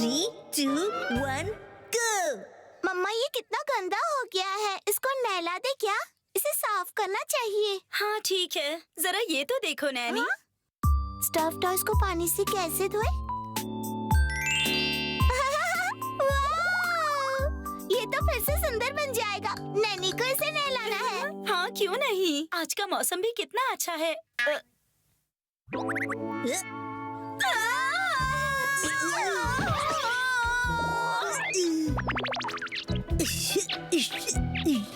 3, 2, 1, go! मम्मा ये कितना गंदा हो गया है, इसको नहला दे क्या? इसे साफ करना चाहिए। हाँ ठीक है, जरा ये तो देखो नैनी। हाँ? स्टफ टॉयज को पानी से कैसे धोए? वाह! ये तो फिर से सुंदर बन जाएगा। नैनी को इसे नहलाना है। हाँ क्यों नहीं, आज का मौसम भी कितना अच्छा है।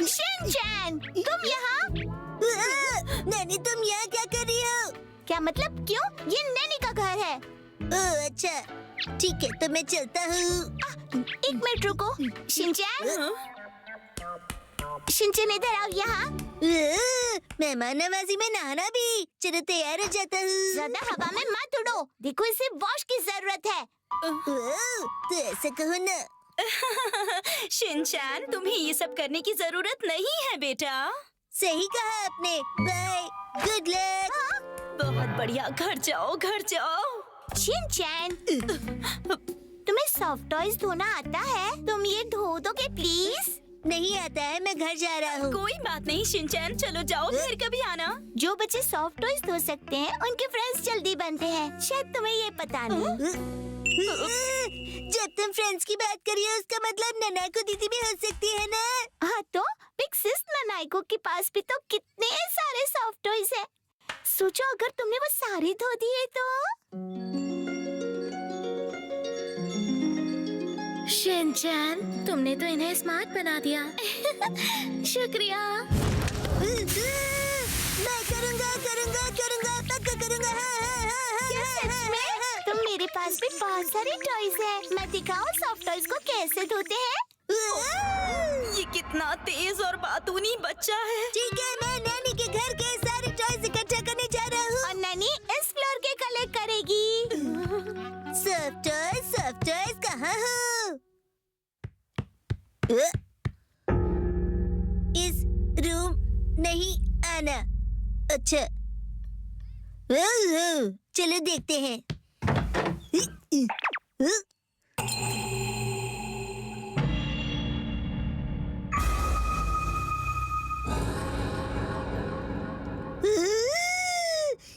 शिनचैन, तुम यहाँ? नैनी तुम यहाँ क्या कर रही हो? क्या मतलब क्यों? ये नैनी का घर है। ओह अच्छा, ठीक है तो मैं चलता हूँ। एक मिनट रुको। शिनचैन, शिनचैन इधर आओ यहाँ। मेहमान नवाजी में नहाना भी। चलो तैयार हो जाता हूँ। ज्यादा हवा में मत उड़ो, देखो इसे वॉश की जरूरत है। तो ऐसा कहो ना। शिनचैन, तुम्हें ये सब करने की जरूरत नहीं है बेटा। सही कहा आपने। Bye, good luck. बहुत बढ़िया, घर जाओ घर जाओ। शिनचैन, तुम्हें सॉफ्ट टॉयज धोना आता है? तुम ये धो दोगे प्लीज? नहीं आता है, मैं घर जा रहा हूँ। कोई बात नहीं शिनचैन, चलो जाओ, फिर कभी आना। जो बच्चे सॉफ्ट टॉयज धो सकते हैं उनके फ्रेंड्स जल्दी बनते हैं। शायद तुम्हें ये पता नहीं। जब तुम फ्रेंड्स की बात करिए उसका मतलब ननाको दीदी भी हो सकती है ना। हाँ तो बिग सिस ननाइको के पास भी तो कितने सारे सॉफ्ट टॉयज है। सोचो अगर तुमने वो सारे धो दिए तो। शिनचैन, तुमने तो इन्हें स्मार्ट बना दिया। शुक्रिया। मैं करूँगा पक्का करूँगा। क्या सच में? तुम मेरे पास भी बहुत सारे टॉयज हैं। मैं दिखाऊं सॉफ्ट टॉयज को कैसे धोते हैं? ये कितना तेज और बातूनी बच्चा है। ठीक है, मैं नैनी के घर के सारे टॉयज इकट्ठा करने जा रहा हूँ। और नैनी इस फ्लोर के कलेक्ट करेगी। सॉफ्ट टॉयज कहाँ हो? इस रूम नहीं आना। अच्छा, चलो देखते हैं।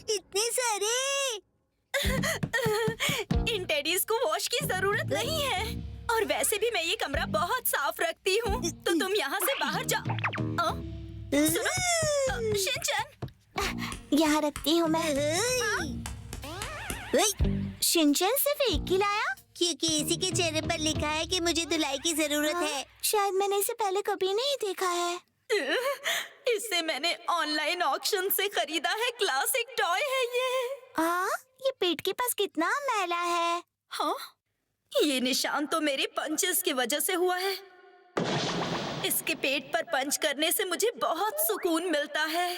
इतने सारे। इन टेडीज को वॉश की जरूरत नहीं है, और वैसे भी मैं ये कमरा बहुत साफ रखती हूँ, तो तुम यहाँ से बाहर जाओ। सुनो, शिनचैन, यहाँ रखती हूँ मैं। शिनचैन सिर्फ एक ही लाया? क्योंकि इसी के चेहरे पर लिखा है कि मुझे धुलाई की जरूरत है। शायद मैंने इसे पहले कभी नहीं देखा है। इसे मैंने ऑनलाइन ऑक्शन से खरीदा है। क्लासिक टॉय है ये। हाँ, ये पेट के पास कितना मैला है। हाँ, ये निशान तो मेरे पंचेस की वजह से हुआ है। इसके पेट पर पंच करने से मुझे बहुत सुकून मिलता है।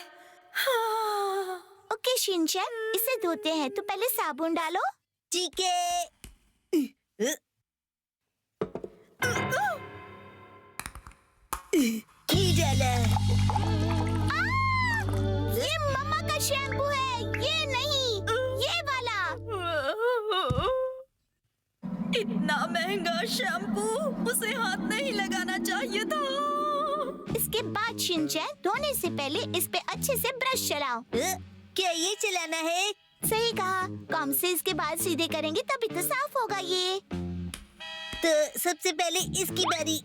हाँ। ओके शिनचैन, इसे धोते हैं तो पहले साबुन डालो। ठीक है। ये डाला। ये मम्मा का शैम्पू है, ये नहीं, ये वाला। इतना महंगा शैम्पू, उसे हाथ नहीं लगाना चाहिए था। इसके बाद शिनचैन, धोने से पहले इस पे अच्छे से ब्रश चलाओ। क्या ये चलाना है? सही कहा। कॉम से इसके बाद सीधे करेंगे तभी तो साफ होगा ये। तो सबसे पहले इसकी बारी।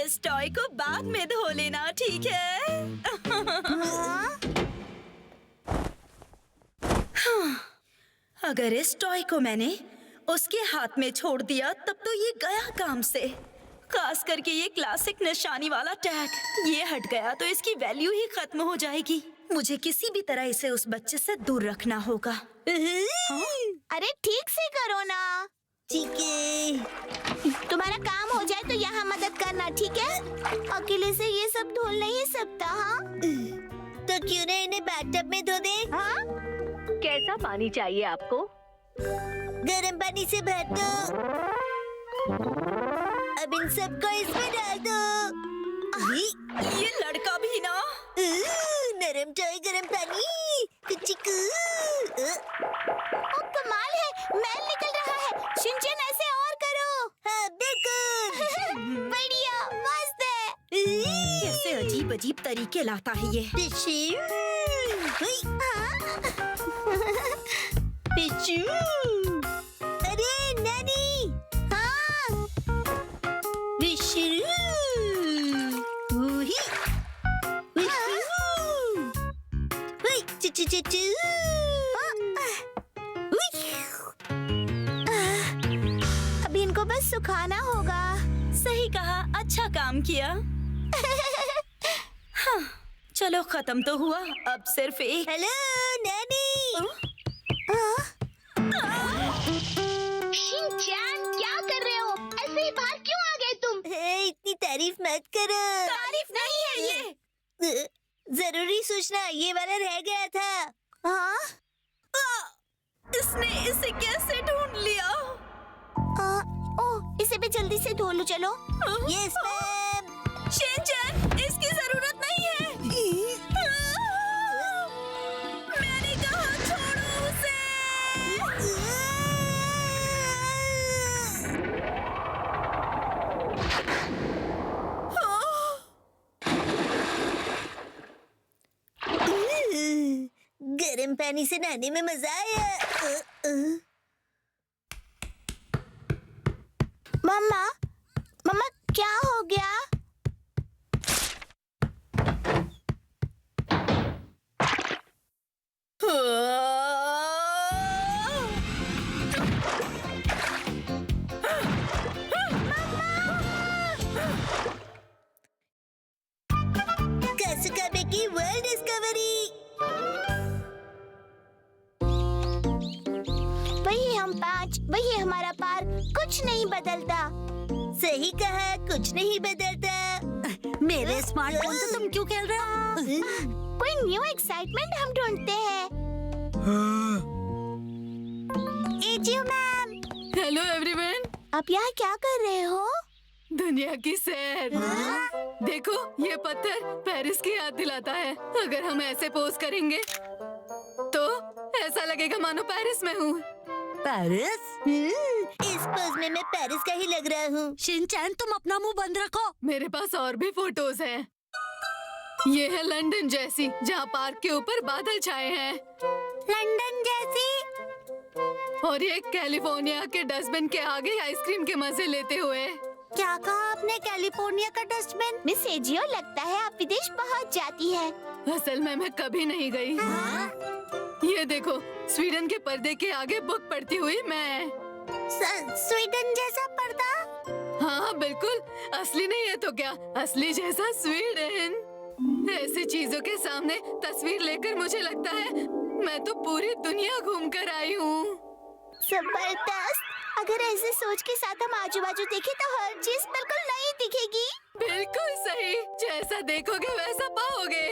इस टॉय को बाद में धो लेना, ठीक है? अगर इस टॉय को मैंने उसके हाथ में छोड़ दिया तब तो ये गया काम से। खास करके ये क्लासिक निशानी वाला टैग, ये हट गया तो इसकी वैल्यू ही खत्म हो जाएगी। मुझे किसी भी तरह इसे उस बच्चे से दूर रखना होगा। अरे ठीक से करो ना। ठीक है। तुम्हारा काम हो जाए तो यहाँ मदद करना, ठीक है? अकेले से ये सब धुल नहीं सकता। हाँ तो क्यों ना इन्हें बाथटब में धो दे? हाँ, कैसा पानी चाहिए आपको? गर्म पानी से भर दो। अब इन सबको इसमें डाल दो। ये लड़का भी ना। नरम टॉय गर्म पानी। ओ कमाल है, मैल निकल रहा है। शिनचैन अजीब तरीके लाता है ये। पिशू, हुई, पिशू। अरे नानी, हाँ, पिशू, हुई, हुई, चू चू चू चू। अभी इनको बस सुखाना होगा। सही कहा, अच्छा काम किया। हाँ, चलो खत्म तो हुआ, अब सिर्फ एक। हेलो नानी। शिनचैन, क्या कर रहे हो? ऐसे ही बाहर क्यों आ गए तुम? इतनी तारीफ मत करो। तारीफ नहीं है ये। जरूरी सूचना, ये वाला रह गया था। हाँ? इसने इसे कैसे ढूंढ लिया? ओह, इसे भी जल्दी से धो लो चलो। Yes ma'am. शिनचैन, इसकी जरूरत नहीं है। मैंने कहा छोड़ो उसे। गर्म पानी से नहाने में मजा आया। मम्मा, मम्मा क्या हो गया? कासुकाबे की वर्ल्ड डिस्कवरी। वही हम पांच, वही हमारा पार्क, कुछ नहीं बदलता। सही कहा, कुछ नहीं बदलता। मेरे स्मार्टफोन से तुम क्यों खेल रहे हो? कोई न्यू एक्साइटमेंट हम ढूंढते हैं। एजियो मैम, हेलो एवरीवन, आप यहाँ क्या कर रहे हो? दुनिया की सैर। देखो, ये पत्थर पेरिस की याद दिलाता है। अगर हम ऐसे पोज करेंगे तो ऐसा लगेगा मानो पेरिस में हूँ। पेरिस? इस पोज में मैं पेरिस का ही लग रहा हूँ। शिनचैन, तुम अपना मुंह बंद रखो। मेरे पास और भी फोटोज हैं। ये है लंदन जैसी, जहाँ पार्क के ऊपर बादल छाए हैं। लंदन जैसी? और ये कैलिफोर्निया के डस्टबिन के आगे आइसक्रीम के मजे लेते हुए। क्या कहा आपने? कैलिफोर्निया का डस्टबिन? मिस एजियो, लगता है आप विदेश पहुँच जाती है। असल में मैं कभी नहीं गई। ये देखो, स्वीडन के पर्दे के आगे बुक पढ़ती हुई मैं। स्वीडन जैसा पर्दा? हाँ बिल्कुल, असली नहीं है तो क्या, असली जैसा स्वीडन। ऐसी चीजों के सामने तस्वीर लेकर मुझे लगता है मैं तो पूरी दुनिया घूम कर आई हूँ। जबरदस्त। अगर ऐसे सोच के साथ हम आजू बाजू देखें तो हर चीज बिल्कुल नई दिखेगी। बिल्कुल सही, जैसा देखोगे वैसा पाओगे।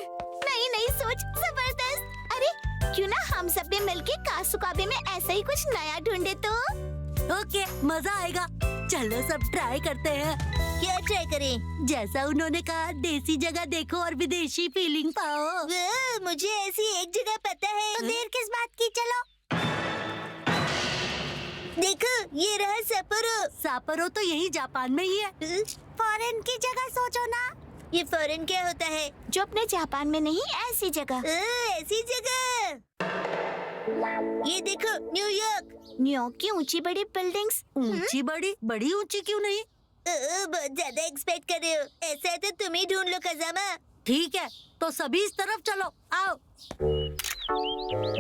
नई नई सोच, जबरदस्त। अरे क्यों ना हम सब भी मिलके कासुकाबे में ऐसा ही कुछ नया ढूंढे तो? ओके, मजा आएगा। चलो सब ट्राई करते हैं। क्या ट्राई करें? जैसा उन्होंने कहा, देसी जगह देखो और विदेशी फीलिंग पाओ। मुझे ऐसी एक जगह पता है। तो देर किस बात की, चलो। देखो, ये रहा सपोरो। सापरो तो यही जापान में ही है। फॉरेन की जगह सोचो ना। ये फॉरेन क्या होता है? जो अपने जापान में नहीं, ऐसी जगह। ऐसी जगह। ये देखो, न्यूयॉर्क। न्यूयॉर्क की ऊंची बड़ी बिल्डिंग्स। ऊंची बड़ी? बड़ी ऊंची क्यों नहीं? बहुत ज्यादा एक्सपेक्ट कर रहे हो। ऐसा है तो तुम ही ढूंढ लो खजामा। ठीक है, तो सभी इस तरफ चलो, आओ।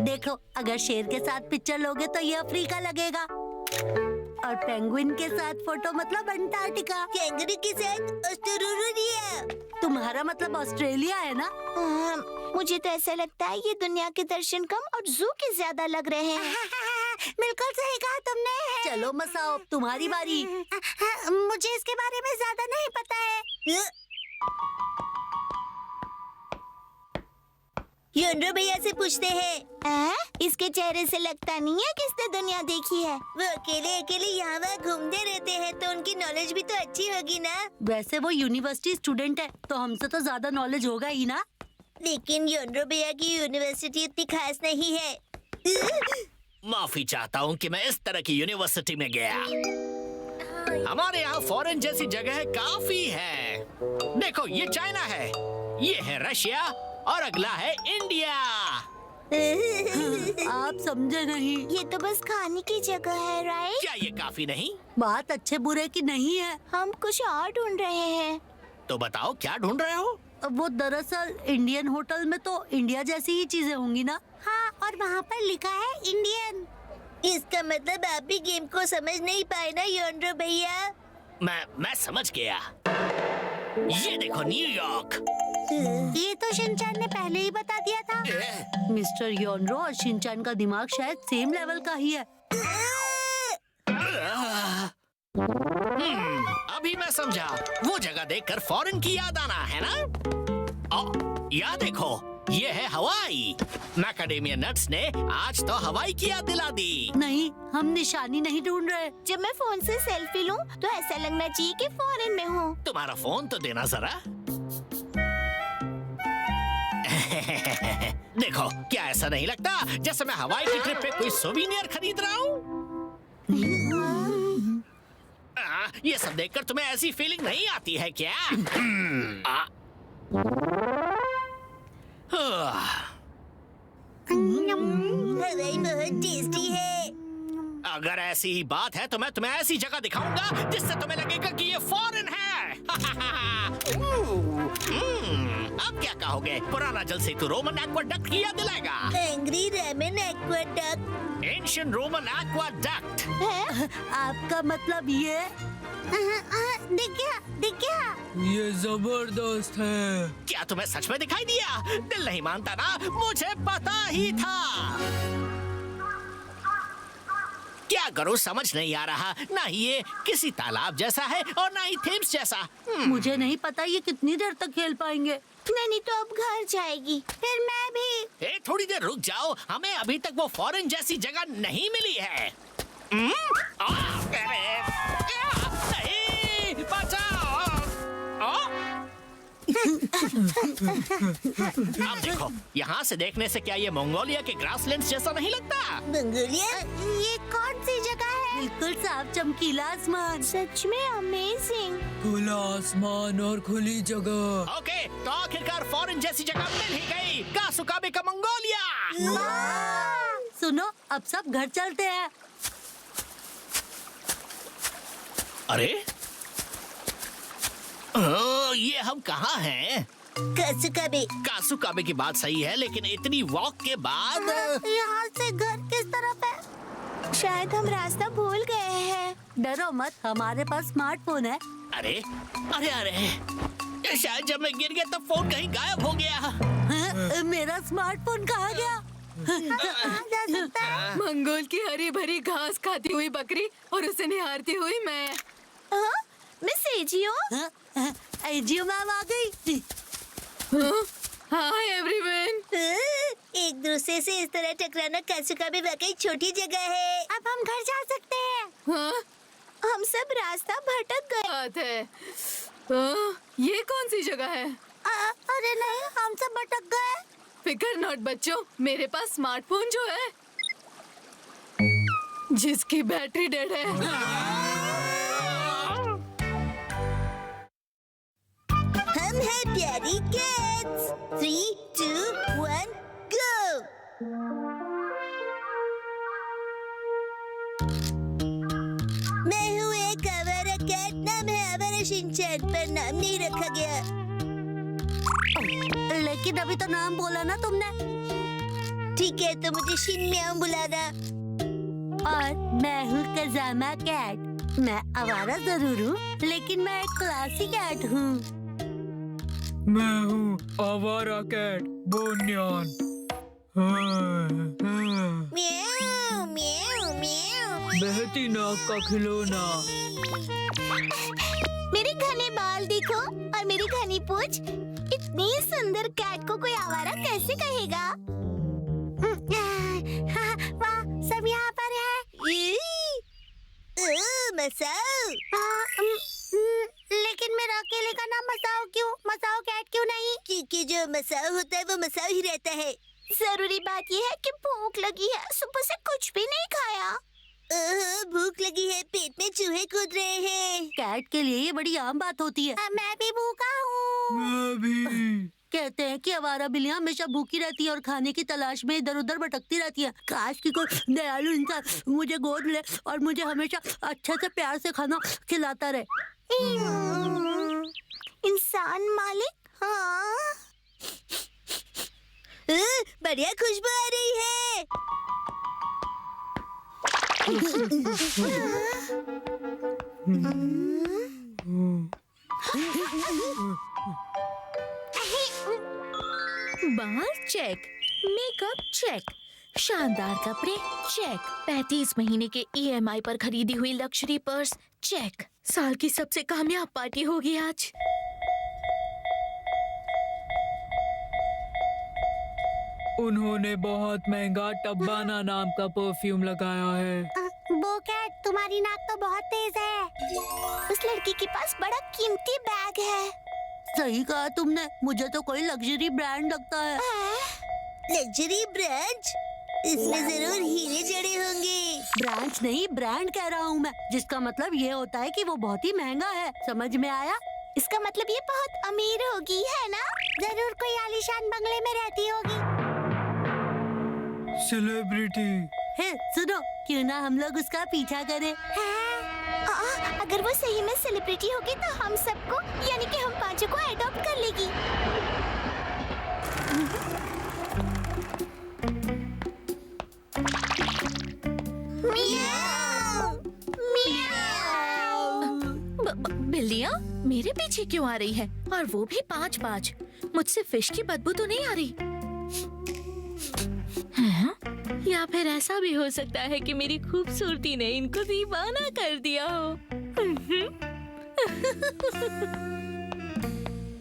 देखो, अगर शेर के साथ पिक्चर लोगे तो ये अफ्रीका लगेगा, और पेंगुइन के साथ फोटो मतलब अंटार्कटिका। कैंगरू के साथ ऑस्ट्रेलिया। तुम्हारा मतलब ऑस्ट्रेलिया है ना? मुझे तो ऐसा लगता है ये दुनिया के दर्शन कम और जू के ज्यादा लग रहे हैं। बिल्कुल सही कहा तुमने। चलो मसाओ, तुम्हारी बारी। मुझे इसके बारे में ज्यादा नहीं पता है। योनरो भैया से पूछते हैं। इसके चेहरे से लगता नहीं है कि इसने दुनिया देखी है। वो अकेले अकेले यहाँ वहाँ घूमते रहते हैं, तो उनकी नॉलेज भी तो अच्छी होगी ना। वैसे वो यूनिवर्सिटी स्टूडेंट है, तो हमसे तो ज्यादा नॉलेज होगा ही ना। लेकिन योनरो भैया की यूनिवर्सिटी इतनी खास नहीं है। माफी चाहता हूँ कि मैं इस तरह की यूनिवर्सिटी में गया। हमारे यहाँ फॉरेन जैसी जगह काफी है। देखो, ये चाइना है, ये है रशिया और अगला है इंडिया। आप समझे नहीं। ये तो बस खाने की जगह है, राइट? क्या ये काफी नहीं? बात अच्छे बुरे की नहीं है। हम कुछ और ढूंढ रहे हैं। तो बताओ क्या ढूंढ रहे हो? वो दरअसल इंडियन होटल में तो इंडिया जैसी ही चीजें होंगी ना। हाँ, और वहाँ पर लिखा है इंडियन। इसका मतलब आप भी गेम को समझ नहीं पाए ना योनरो भैया। मैं समझ गया। ये देखो न्यूयॉर्क। ये तो शिनचैन ने पहले ही बता दिया था। मिस्टर योनरो और शिनचैन का दिमाग शायद सेम लेवल का ही है। अभी मैं समझा। वो जगह देखकर फॉरेन की याद आना है ना। याद देखो, ये है हवाई। मैकाडेमिया नट्स ने आज तो हवाई की याद दिला दी। नहीं, हम निशानी नहीं ढूंढ रहे। जब मैं फोन से सेल्फी लूं तो ऐसा लगना चाहिए कि फॉरेन में हूँ। तुम्हारा फोन तो देना जरा। देखो, क्या ऐसा नहीं लगता जैसे मैं हवाई की ट्रिप पे कोई सोविनियर खरीद रहा हूँ? ये सब देखकर तुम्हें ऐसी फीलिंग नहीं आती है क्या? हवाई बहुत टेस्टी है। अगर ऐसी ही बात है तो मैं तुम्हें ऐसी जगह दिखाऊंगा जिससे तुम्हें लगेगा कि ये फॉरेन है। अब क्या कहोगे? पुराना जल सेतु रोमन एक्वाडक्ट की याद दिलाएगा। Angry Roman aqueduct. Ancient Roman aqueduct. आपका मतलब ये? दिख गया। ये जबरदस्त है। क्या तुम्हें सच में दिखाई दिया? दिल नहीं मानता ना, मुझे पता ही था। क्या करूं समझ नहीं आ रहा। ना ही ये किसी तालाब जैसा है और ना ही थेम्स जैसा। मुझे नहीं पता ये कितनी देर तक खेल पाएंगे। नहीं तो अब घर जाएगी, फिर मैं भी। थोड़ी देर रुक जाओ, हमें अभी तक वो फॉरेन जैसी जगह नहीं मिली है। नहीं, बचाओ। अब देखो, यहाँ से देखने से क्या ये मंगोलिया के ग्रासलैंड्स जैसा नहीं लगता? मंगोलिया? ये कौन सी जगह है? बिल्कुल साफ चमकीला आसमान। सच में अमेजिंग। खुला आसमान और खुली जगह। ओके, तो आखिरकार फॉरेन जैसी जगह मिल ही गई। कासुकाबे का मंगोलिया। सुनो, अब सब घर चलते हैं। अरे ये हम कहाँ हैं? कासुकाबे। कासुकाबे की बात सही है, लेकिन इतनी वॉक के बाद यहाँ से घर किस तरफ है? शायद हम रास्ता भूल गए हैं। डरो मत, हमारे पास स्मार्टफोन है। अरे अरे अरे, शायद जब मैं गिर गया तब फोन कहीं गायब हो गया। मेरा स्मार्टफोन कहाँ गया? जा सकता है। मंगोल की हरी भरी घास खाती हुई बकरी और उसे निहारती हुई मैं। Miss AJIO. एजियो मैम आ गई। Hi everyone. एक दूसरे से इस तरह टकराना कासुकाबे वाकई छोटी जगह है। अब हम घर जा सकते हैं। हाँ, हम सब रास्ता भटक गए। बात है। ये कौन सी जगह है? अरे नहीं, हम सब भटक गए। फिकर नॉट बच्चों, मेरे पास स्मार्टफोन जो है जिसकी बैटरी डेड है। हम हैं प्यारी कैट्स। 3, 2, 1, गो। मैं हूँ एक आवारा कैट। नाम है आवारा शिनचैन, पर नाम नहीं रखा गया। लेकिन अभी तो नाम बोला ना तुमने। ठीक है, तो मुझे शिन म्याऊ बुलाना। और मैं हूँ कजामा कैट। मैं आवारा जरूर हूँ, लेकिन मैं एक क्लासी कैट हूँ। मैं हूँ आवारा कैट बोन्यान। म्याऊ म्याऊ म्याऊ। बहती नाक का खिलौना। मेरे घने बाल देखो और मेरी घनी पूंछ। इतनी सुंदर कैट को कोई आवारा कैसे कहेगा? वाह, सब यहाँ पर है। मसाओ। लेकिन मेरा अकेले का नाम मसाओ क्यों? मसाओ कैट क्यों नहीं? क्योंकि जो मसाओ होता है वो मसाओ ही रहता है। जरूरी बात यह है कि भूख लगी है। सुबह से कुछ भी नहीं खाया। भूख लगी है, पेट में चूहे कूद रहे हैं। कैट के लिए ये बड़ी आम बात होती है। मैं भी भूखा हूँ। मैं भी। कहते हैं कि आवारा बिल्लियां हमेशा भूखी रहती है और खाने की तलाश में इधर उधर भटकती रहती है। काश कि कोई दयालु इंसान मुझे गोद ले और मुझे हमेशा अच्छे से प्यार से खाना खिलाता रहे। इंसान मालिक, हाँ। बढ़िया खुशबू आ रही है। बाल चेक, मेकअप चेक, शानदार कपड़े चेक, 35 महीने के EMI पर खरीदी हुई लग्जरी पर्स चेक। साल की सबसे कामयाब पार्टी होगी आज। उन्होंने बहुत महंगा टब्बाना नाम का परफ्यूम लगाया है। वो कैट, तुम्हारी नाक तो बहुत तेज है। उस लड़की के पास बड़ा कीमती बैग है। सही कहा तुमने, मुझे तो कोई लग्जरी ब्रांड लगता है। Luxury branch? इसमें जरूर हीरे जड़े होंगे। ब्रांच नहीं, ब्रांड कह रहा हूँ मैं, जिसका मतलब ये होता है कि वो बहुत ही महंगा है। समझ में आया? इसका मतलब ये बहुत अमीर होगी, है ना? जरूर कोई आलीशान बंगले में रहती होगी। सेलिब्रिटी। हे सुनो, क्यों ना हम लोग उसका पीछा करें? अगर वो सही में सेलिब्रिटी होगी तो हम सबको, यानी कि हम पांचों को एडॉप्ट कर लेगी। बिल्लियाँ मेरे पीछे क्यों आ रही है? और वो भी 5-5। मुझसे फिश की बदबू तो नहीं आ रही? हाँ? या फिर ऐसा भी हो सकता है कि मेरी खूबसूरती ने इनको दीवाना कर दिया हो।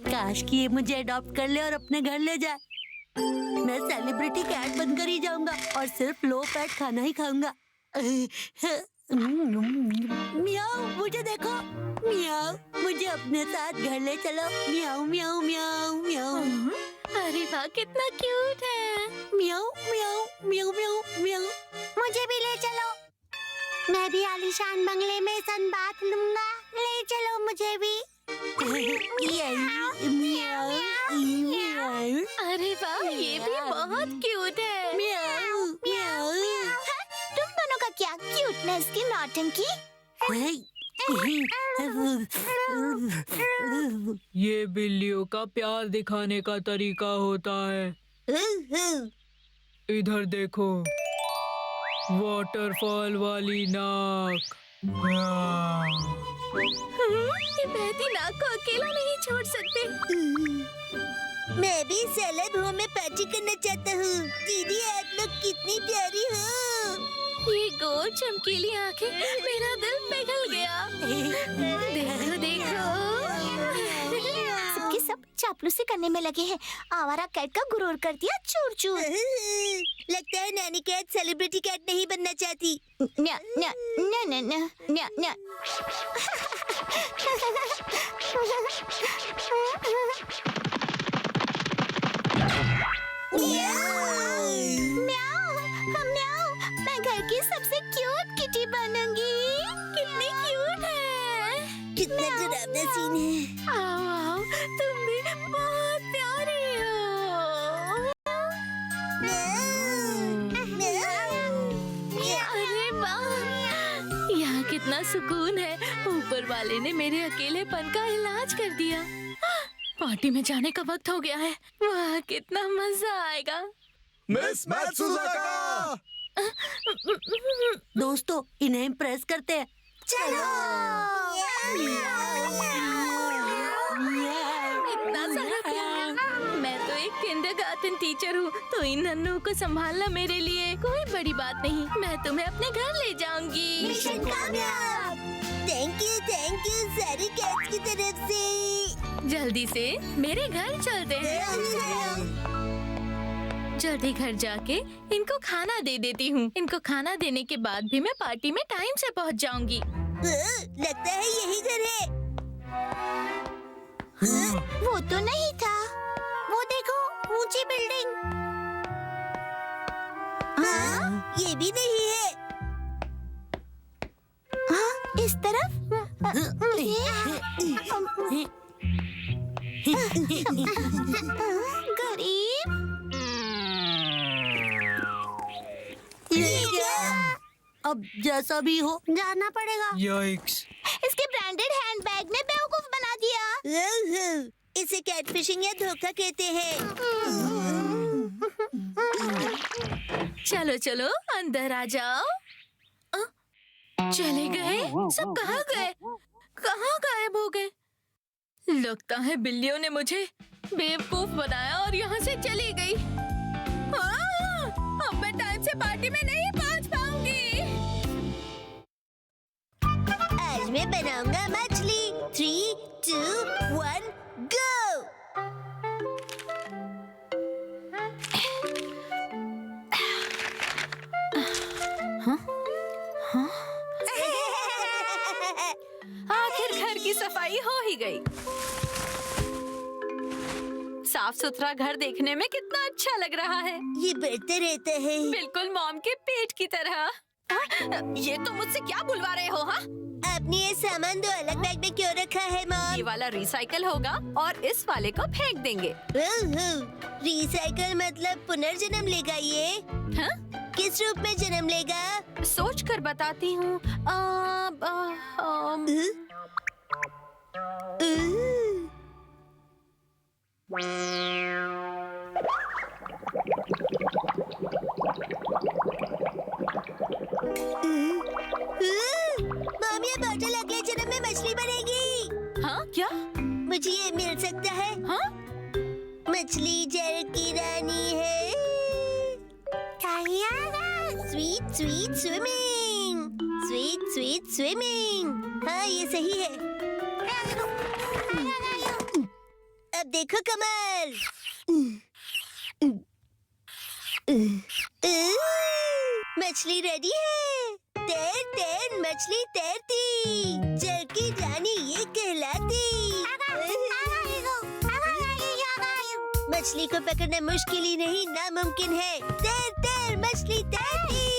काश कि ये मुझे अडॉप्ट कर ले और अपने घर ले जाए। मैं सेलिब्रिटी कैट बनकर ही जाऊंगा और सिर्फ लो फैट खाना ही खाऊंगा। मियाओ, मुझे देखो। मियाओ, मुझे अपने साथ घर ले चलो। मियाओ मियाओ मियाओ मियाओ। अरे वाह, कितना क्यूट है। मियाओ मियाओ मियाओ मियाओ मियाओ। मुझे भी ले चलो। मैं भी आलीशान बंगले में सनबाथ लूंगा। ले चलो मुझे भी। मियाओ मियाओ। अरे वाह, ये भी बहुत क्यूट है। मियाओ मियाओ। तुम दोनों का क्या क्यूटनेस की नौटंकी? ये बिल्लियों का प्यार दिखाने का तरीका होता है। इधर देखो, वाटरफॉल वाली नाक। ये बहती नाक को अकेला नहीं छोड़ सकते। मैं भी सेलेब हूँ, मैं पार्टी करना चाहता हूँ। दीदी आप लोग कितनी प्यारी हो। ये गोल चमकीली आंखें, मेरा दिल पिघल गया। देखो देखो। सबके सब चापलूसी करने में लगे हैं। आवारा कैट का गुरूर कर दिया चूर चूर। लगता है नानी कैट सेलिब्रिटी कैट नहीं बनना चाहती। न्या न्या न्या न्या न्या न्या न्या। म्याऊ, म्याऊ, मैं घर की सबसे क्यूट किटी बनूंगी। कितनी क्यूट है। कितना डरावना सीन है। आओ आओ, तुम भी बहुत प्यारी हो। अरे वाह, यहाँ कितना सुकून है। ऊपर वाले ने मेरे अकेलेपन का इलाज कर दिया। पार्टी में जाने का वक्त हो गया है। वाह, कितना मजा आएगा। मिस मैत्सुजाका! दोस्तों, इन्हें इम्प्रेस करते हैं। इतना सारा प्यार। मैं तो एक किंडरगार्टन टीचर हूँ, तो इन नन्हों को संभालना मेरे लिए कोई बड़ी बात नहीं। मैं तुम्हें अपने घर ले जाऊंगी। मिशन कामयाब। थैंक यू सारी कैट्स की तरफ से। जल्दी से मेरे घर चलते हैं। जल्दी घर जाके इनको खाना दे देती हूँ। इनको खाना देने के बाद भी मैं पार्टी में टाइम से पहुँच जाऊंगी। लगता है यही घर है। वो तो नहीं था। वो देखो, ऊंची बिल्डिंग। हाँ, ये भी नहीं है। हाँ, इस तरफ। गरीब। ये क्या? अब जैसा भी हो जाना पड़ेगा। Yikes! इसके ब्रांडेड हैंडबैग ने बेवकूफ बना दिया। इसे कैटफिशिंग या धोखा कहते हैं। चलो चलो अंदर आ जाओ। चले गए? सब कहाँ गए? कहाँ गायब हो गए? लगता है बिल्लियों ने मुझे बेवकूफ बनाया और यहाँ से चली गई। अब मैं टाइम से पार्टी में नहीं पहुँच पाऊंगी। आज मैं बनाऊंगा मछली। 3, 2, 1, go! आखिर घर की सफाई हो ही गई। साफ सुथरा घर देखने में कितना अच्छा लग रहा है। ये बढ़ता रहता है। बिल्कुल मॉम के पेट की तरह। ये तुम मुझसे क्या बुलवा रहे हो? हाँ, आपने ये सामान दो अलग बैग में क्यों रखा है ये मॉम? वाला रिसाइकल होगा और इस वाले को फेंक देंगे। रिसाइकल मतलब पुनर्जन्म लेगा ये? हाँ? किस रूप में जन्म लेगा? सोच कर बताती हूँ। मॉम, ये बॉटल अगले जन्म में मछली बनेगी। हाँ क्या? मुझे ये मिल सकता है? हाँ? मछली जल की रानी है। Sweet sweet swimming, sweet sweet swimming. हाँ, ये सही है। अब देखो कमाल। मछली रेडी है। तैर तैर मछली तैरती, जल की रानी ये कहलाती। मछली को पकड़ना मुश्किल ही नहीं नामुमकिन है। तैर तैर मछली तैरती।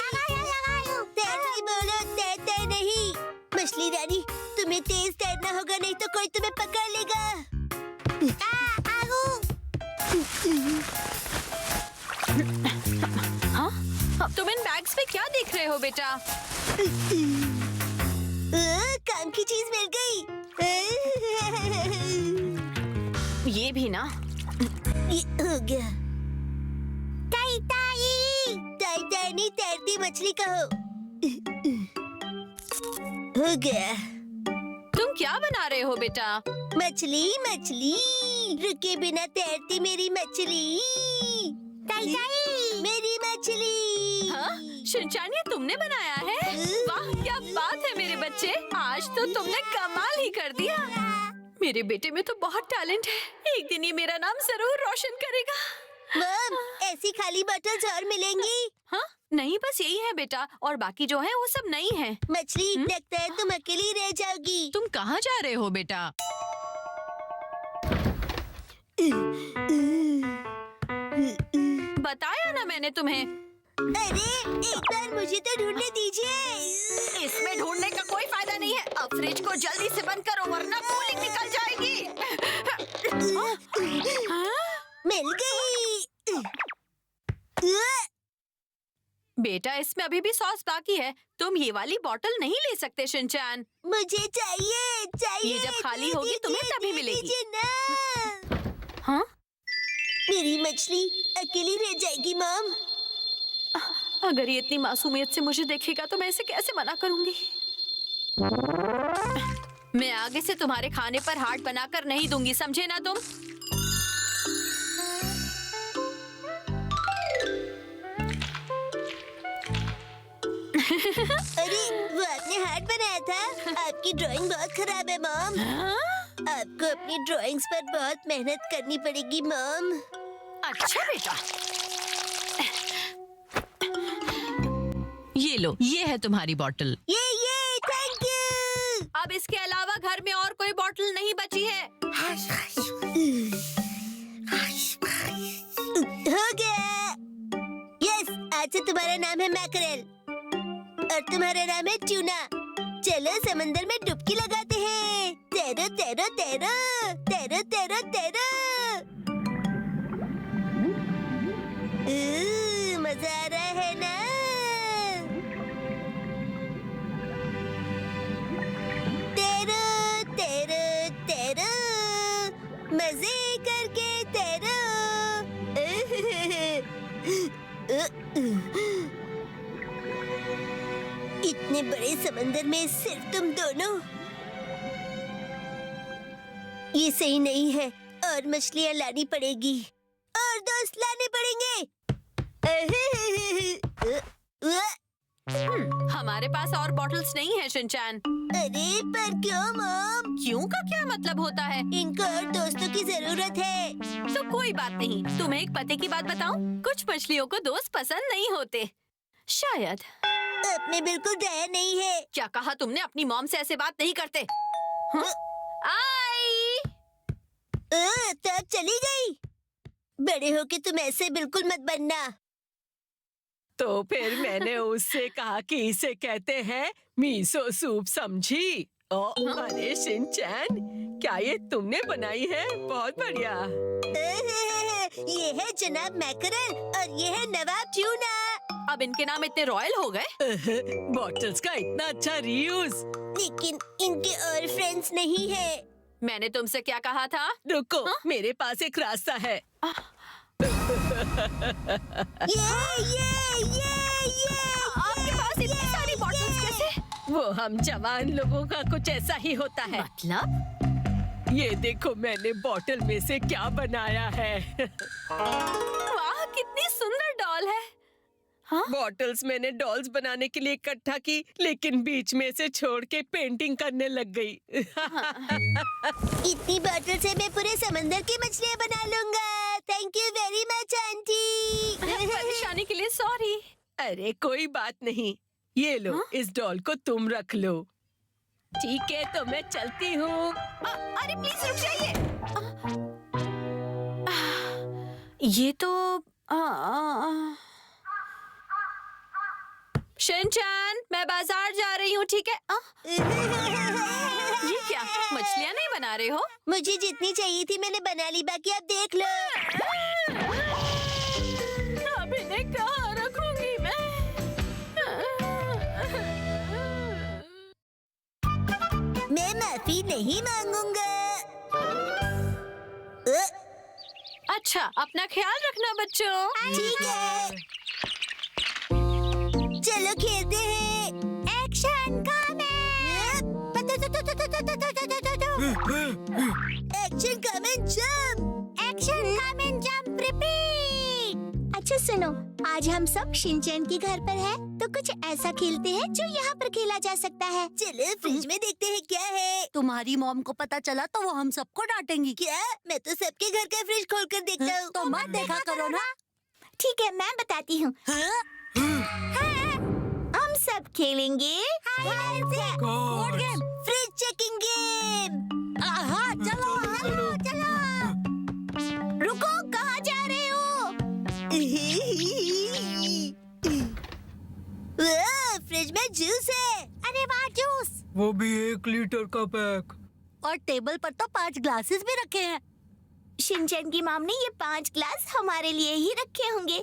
तैरती बोलो, तैरते नहीं। मछली रानी, तुम्हें तेज तैरना होगा, नहीं तो कोई तुम्हें पकड़ लेगा। हाँ? तुम इन बैग्स में क्या देख रहे हो बेटा? काम की चीज मिल गई। ये भी ना। ये हो गया। टाई टाई टाई टाई नहीं, तैरती मछली कहो। हो गया। तुम क्या बना रहे हो बेटा? मछली मछली, रुके बिना तैरती मेरी मछली। टाई टाई मेरी मछली। हाँ? शिनचैन, ये तुमने बनाया है? वाह, क्या बात है मेरे बच्चे, आज तो तुमने कमाल ही कर दिया। मेरे बेटे में तो बहुत टैलेंट है। एक दिन ये मेरा नाम जरूर रोशन करेगा। मॉम, ऐसी खाली बॉटल्स और मिलेंगी? हाँ? नहीं, बस यही है बेटा, और बाकी जो है वो सब नहीं है। मछली, लगता है तुम अकेली रह जाओगी। तुम कहाँ जा रहे हो बेटा? बताया ना मैंने तुम्हें। अरे, एक बार मुझे तो ढूंढने दीजिए। इसमें ढूंढने का कोई फायदा नहीं है। अब फ्रिज को जल्दी से बंद करो वरना कूलिंग निकल जाएगी। मिल गई। बेटा, इसमें अभी भी सॉस बाकी है। तुम ये वाली बोतल नहीं ले सकते शिनचैन। मुझे चाहिए चाहिए। ये जब खाली होगी तुम्हें तभी मिलेगी। दीजिए ना। हाँ? मेरी मछली अकेली रह जाएगी मॉम। अगर ये इतनी मासूमियत से मुझे देखेगा तो मैं इसे कैसे मना करूंगी? मैं आगे से तुम्हारे खाने पर हार्ट बनाकर नहीं दूंगी, समझे ना तुम? अरे, वो आपने हार्ट बनाया था? आपकी ड्राइंग बहुत खराब है मॉम। आपको अपनी ड्राइंग्स पर बहुत मेहनत करनी पड़ेगी मॉम। अच्छा बेटा, ये लो, ये है तुम्हारी बोतल। ये थैंक यू। अब इसके अलावा घर में और कोई बोतल नहीं बची है। हो गया। यस, आज से तुम्हारा नाम है मैकरेल और तुम्हारा नाम है ट्यूना। चलो समंदर में डुबकी लगाते हैं। तैरो तैरो तैरो तैरो तैरो तैरो। मजा आ रहा है ना? तैरो तैरो तैरो, मजे करके तैरो। इतने बड़े समंदर में सिर्फ तुम दोनों, ये सही नहीं है। और मछलियाँ लानी पड़ेगी और दोस्त लाने पड़ेंगे। हमारे पास और बॉटल्स नहीं है शिनचैन। अरे पर क्यों मॉम? क्यों का क्या मतलब होता है? इनको और दोस्तों की जरूरत है। तो कोई बात नहीं। तुम्हें एक पते की बात बताऊं? कुछ मछलियों को दोस्त पसंद नहीं होते। शायद। अपने बिल्कुल दया नहीं है। क्या कहा तुमने? अपनी मॉम से ऐसे बात नहीं करते। हाँ? आई। तब चली गई। बड़े होके तुम ऐसे बिल्कुल मत बनना। तो फिर मैंने उससे कहा कि इसे कहते हैं मीसो सूप, समझी? अरे शिनचैन, क्या ये तुमने बनाई है? बहुत बढ़िया। ये है जनाब मैकरल और ये है नवाब ट्यूना। अब इनके नाम इतने रॉयल हो गए। बॉटल्स का इतना अच्छा रीयूज। लेकिन इनके और फ्रेंड्स नहीं है। मैंने तुमसे क्या कहा था? रुको, मेरे पास एक रास्ता है। ये आपके पास इतनी सारी बॉटल्स कैसे? वो हम जवान लोगों का कुछ ऐसा ही होता है। मतलब? ये देखो मैंने बॉटल में से क्या बनाया है। वाह, कितनी सुंदर डॉल है। बॉटल्स मैंने डॉल्स बनाने के लिए इकट्ठा की, लेकिन बीच में से छोड़ के पेंटिंग करने लग गई। इतनी बॉटल से मैं पूरे समंदर की मछलियाँ बना लूंगा। Thank you very much aunty. परेशानी के लिए सॉरी। अरे कोई बात नहीं। ये लो, इस डॉल को तुम रख लो। ठीक है, तो मैं चलती हूँ। अरे प्लीज रुक जाइए। ये तो शिनचैन, मैं बाजार जा रही हूँ, ठीक है? ये क्या, मछलियाँ नहीं बना रहे हो? मुझे जितनी चाहिए थी मैंने बना ली, बाकी आप देख लो। अब इन्हें कहाँ रखूंगी मैं? मैं माफी नहीं मांगूंगा। अच्छा, अपना ख्याल रखना बच्चों। ठीक है, चलो खेलते हैं। Action comment. Action comment jump. Action comment jump repeat. अच्छा सुनो, आज हम सब शिनचैन के घर पर हैं, तो कुछ ऐसा खेलते हैं जो यहाँ पर खेला जा सकता है। चलो फ्रिज में देखते हैं क्या है। तुम्हारी मॉम को पता चला तो वो हम सबको डांटेंगी। क्या? मैं तो सबके घर का फ्रिज खोल कर देखता हूँ। तो मत देखा करो ना। ठीक है, मैं बताती हूँ। हम सब खेलेंगे board game. Fridge checking game. हाँ चलो चलो चलो। रुको, कहाँ जा रहे हो? फ्रिज में जूस है। अरे वाह, जूस। वो भी 1 लीटर का पैक। और टेबल पर तो 5 ग्लासेस भी रखे हैं। शिनचैन की मॉम ने ये 5 ग्लास हमारे लिए ही रखे होंगे।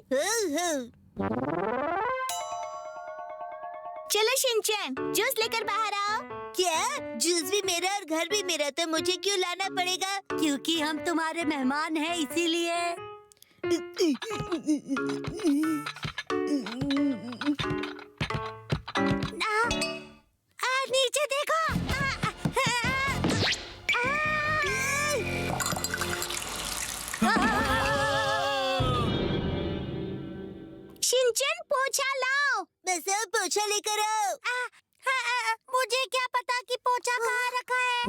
चलो शिनचैन, जूस लेकर बाहर आओ। क्या? जूस भी मेरा और घर भी मेरा, तो मुझे क्यों लाना पड़ेगा? क्योंकि हम तुम्हारे मेहमान हैं, इसीलिए। नीचे देखो। शिनचैन, पोछा लाओ। मैं सब पोछा लेकर आओ। मुझे क्या पता कि पोछा कहाँ रखा है।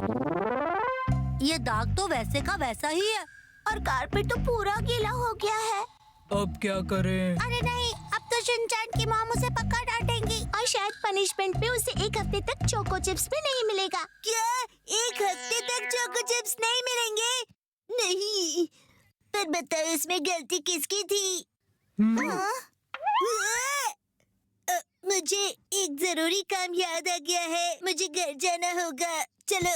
ये दाग तो वैसे का वैसा ही है। और कारपेट तो पूरा गीला हो गया है। अब क्या करें? अरे नहीं, अब तो शिनचैन की मॉम उसे पक्का डांटेंगी और शायद पनिशमेंट पे उसे 1 हफ्ते तक चोको चिप्स भी नहीं मिलेगा। क्या 1 हफ्ते तक चोको चिप्स नहीं मिलेंगे? नहीं, पर बताओ इसमें गलती किसकी थी? मुझे एक जरूरी काम याद आ गया है। मुझे घर जाना होगा। चलो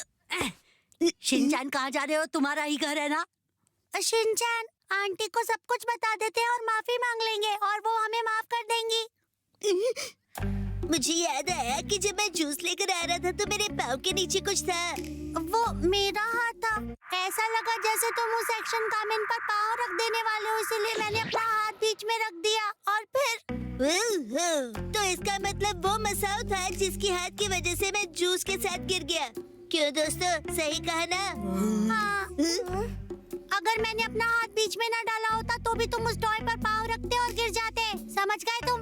शिनचैन कहाँ जा रहे हो? तुम्हारा ही घर है ना? शिनचैन, आंटी को सब कुछ बता देते हैं और माफी मांग लेंगे और वो हमें माफ कर देंगी। मुझे याद आया कि जब मैं जूस लेकर आ रहा था तो मेरे पाँव के नीचे कुछ था। वो मेरा हाथ था। ऐसा लगा जैसे तुम उस एक्शन कामेन पर पाँव रख देने वाले हो, इसलिए मैंने अपना हाथ बीच में रख दिया और फिर तो इसका मतलब वो मसाओ था जिसकी हाथ की वजह से मैं जूस के साथ गिर गया। क्यों दोस्तों, सही कहा ना? हाँ। अगर मैंने अपना हाथ बीच में न डाला होता तो भी तुम उस टॉय पर पाँव रखते और गिर जाते। समझ गए तुम?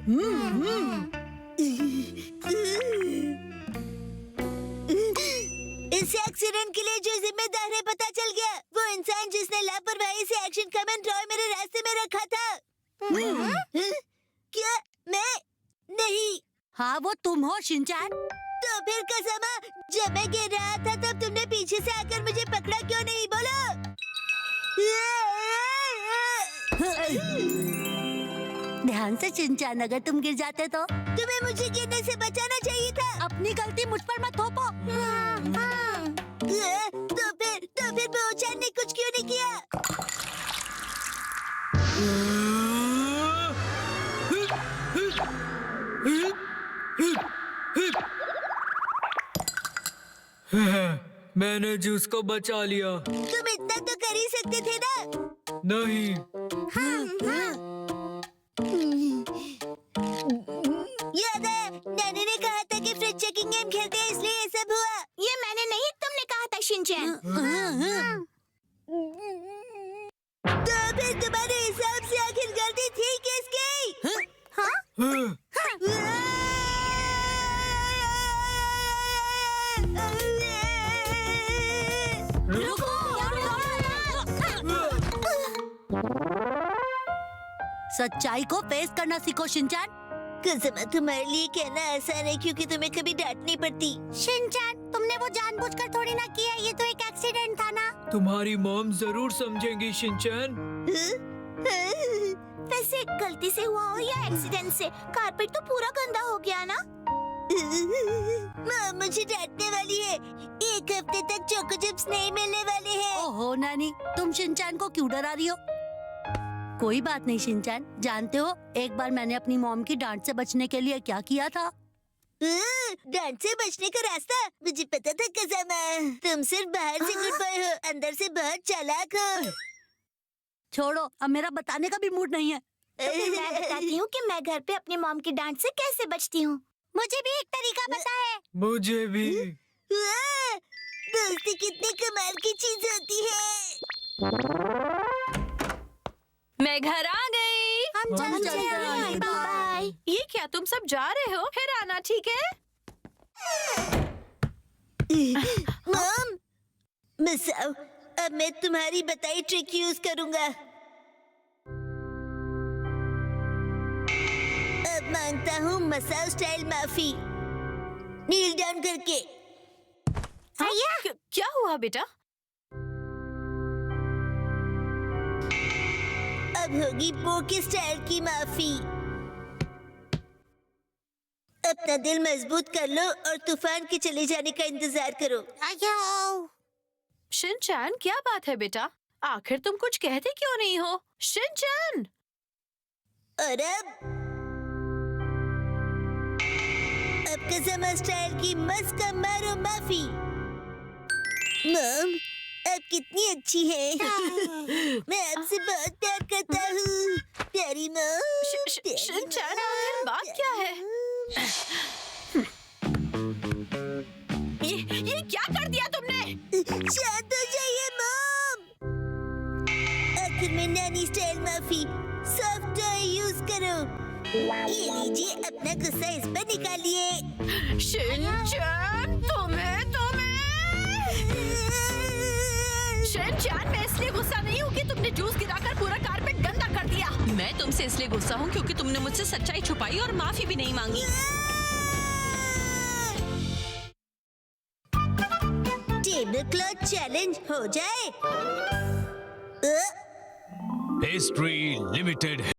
इस एक्सीडेंट के लिए जो जिम्मेदार है पता चल गया। वो इंसान जिसने लापरवाही से एक्शन कमेंट ड्रॉ मेरे रास्ते में रखा था। क्या मैं? नहीं। हाँ, वो तुम हो शिनचैन। तो फिर कसमा, जब मैं गिर रहा था तब तुमने पीछे से आकर मुझे पकड़ा क्यों नहीं? बोलो। ध्यान से शिनचैन, अगर तुम गिर जाते तो तुम्हें मुझे गिरने से बचाना चाहिए था। अपनी गलती मुझ पर मत थोपो। तो फिर बोचान ने कुछ क्यों नहीं किया? मैंने जूस को बचा लिया। तुम इतना तो कर ही सकते थे ना? नहीं, याद है, नानी ने कहा था कि फ्रिज चेकिंग गेम खेलते हैं इसलिए ये सब हुआ। ये मैंने नहीं, तुमने कहा था शिनचैन। तो फिर तुम्हारे हिसाब से आखिर गलती थी किसकी? सच्चाई को फेस करना सीखो शिनचैन। कसमा, तुम्हारे लिए कहना आसान है क्योंकि तुम्हें कभी डांटनी पड़ती। शिनचैन, तुमने वो जानबूझकर थोड़ी ना किया, ये तो एक एक्सीडेंट था ना। तुम्हारी मॉम जरूर समझेंगी शिनचैन। वैसे गलती से हुआ हो या एक्सीडेंट से, कारपेट तो पूरा गंदा हो गया ना। माँ मुझे डांटने वाली है। एक हफ्ते तक चोको चिप्स नहीं मिलने वाले हैं। ओहो नानी, तुम शिनचैन को क्यों डरा रही हो? कोई बात नहीं शिनचैन, जानते हो एक बार मैंने अपनी मॉम की डांट से बचने के लिए क्या किया था? डांट से बचने का रास्ता मुझे पता था कसमा। तुम सिर्फ बाहर से गुड बॉय हो, अंदर से बहुत चालाक हो। छोड़ो, अब मेरा बताने का भी मूड नहीं है। तो फिर मैं बताती हूँ कि मैं घर पे अपनी मॉम की डांट से कैसे बचती हूँ। मुझे भी एक तरीका पता है। मुझे भी। दोस्ती कितनी कमाल की चीज होती है। मैं घर आ गई। हम चलते चलते हैं, हैं। बाय। ये क्या, तुम सब जा रहे हो? फिर आना, ठीक है? मॉम, मसाओ, अब मैं तुम्हारी बताई ट्रिक यूज करूंगा। अब मांगता हूँ मसाओ स्टाइल माफी, नील डाउन करके। क्या हुआ बेटा? अब होगी पोकी स्टाइल की माफी। अपना दिल मजबूत कर लो और तूफान के चले जाने का इंतजार करो। शिनचैन, क्या बात है बेटा? आखिर तुम कुछ कहते क्यों नहीं हो? शिनचैन! और अब कसमा स्टाइल की मस्का मारो माफी। मॉम, आप कितनी अच्छी हैं। मैं आपसे बहुत प्यार करता हूँ, प्यारी मॉम। शिनचैन, आखिर बात क्या है? ये क्या कर दिया तुमने? शांत हो जाइए मॉम। आखिर में नानी स्टाइल माफी, सॉफ्ट टॉय यूज करो। ये लीजिए, अपना गुस्सा इस पर निकालिए। शिनचैन, शिनचैन, मैं इसलिए गुस्सा नहीं हूँ कि तुमने जूस गिराकर पूरा कारपेट गंदा कर दिया। मैं तुमसे इसलिए गुस्सा हूँ क्योंकि तुमने मुझसे सच्चाई छुपाई और माफी भी नहीं मांगी। टेबल क्लॉथ चैलेंज हो जाए। Pastry limited